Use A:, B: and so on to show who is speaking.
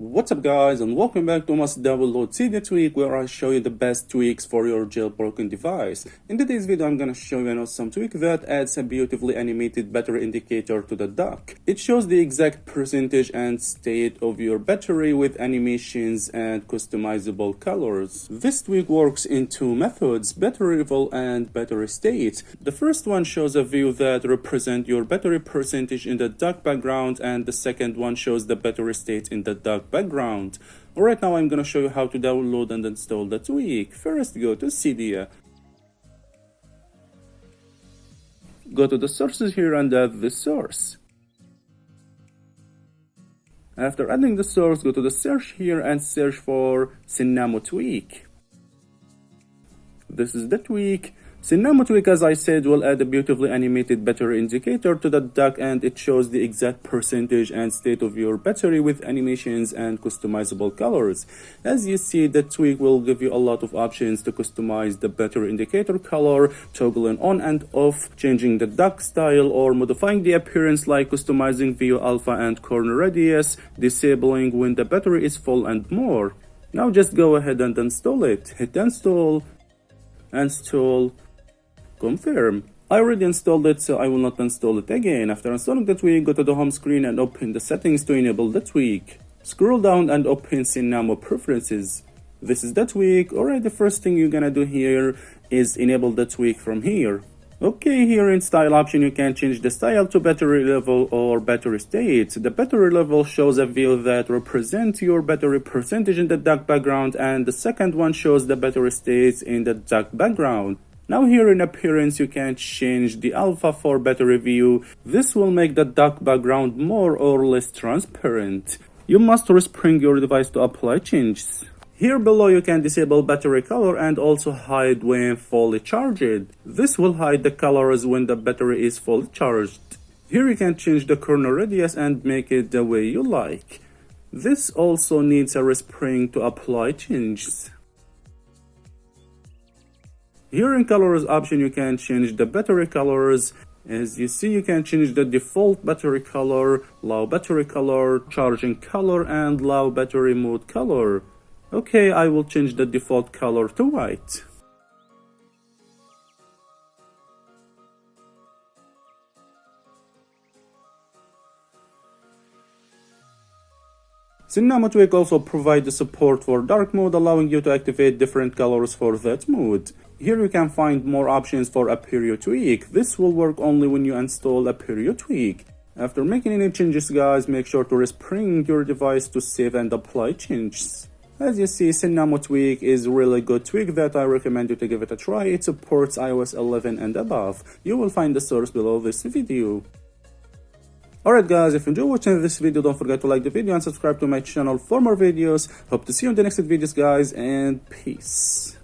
A: What's up guys, and welcome back to Must Download Cydia tweak, where I show you the best tweaks for your jailbroken device. In today's video I'm gonna show you an awesome tweak that adds a beautifully animated battery indicator to the dock. It shows the exact percentage and state of your battery with animations and customizable colors. This tweak works in two methods: battery level and battery state. The first one shows a view that represents your battery percentage in the dock background, and the second one shows the battery state in the dock background. Right now I'm gonna show you how to download and install the tweak. First, go to Cydia. Go to the sources here and add the source. After adding the source, go to the search here and search for Cenamo tweak. This is the tweak. Cenamo tweak, as I said, will add a beautifully animated battery indicator to the dock, and it shows the exact percentage and state of your battery with animations and customizable colors. As you see, the tweak will give you a lot of options to customize the battery indicator color, toggling on and off, changing the dock style, or modifying the appearance like customizing view alpha and corner radius, disabling when the battery is full, and more. Now just go ahead and install it. Hit install, confirm. I already installed it, so I will not install it again. After installing the tweak, go to the home screen and open the settings to enable the tweak. Scroll down and open Cenamo preferences. This is the tweak. Alright, the first thing you're gonna do here is enable the tweak from here. Okay, here in style option you can change the style to battery level or battery state. The battery level shows a view that represents your battery percentage in the dock background, and the second one shows the battery state in the dock background. Now here in appearance you can change the alpha for battery view. This will make the dock background more or less transparent. You must respring your device to apply changes. Here below you can disable battery color and also hide when fully charged. This will hide the colors when the battery is fully charged. Here you can change the corner radius and make it the way you like. This also needs a respring to apply changes. Here in colors option you can change the battery colors. As you see, you can change the default battery color, low battery color, charging color, and low battery mode color. Okay, I will change the default color to white. Cenamo tweak also provides the support for dark mode, allowing you to activate different colors for that mode. Here you can find more options for Aperio tweak. This will work only when you install Aperio tweak. After making any changes, guys, make sure to respring your device to save and apply changes. As you see, Cenamo tweak is really good tweak that I recommend you to give it a try. It supports iOS 11 and above. You will find the source below this video. Alright guys, if you enjoyed watching this video, don't forget to like the video and subscribe to my channel for more videos. Hope to see you in the next videos, guys, and peace.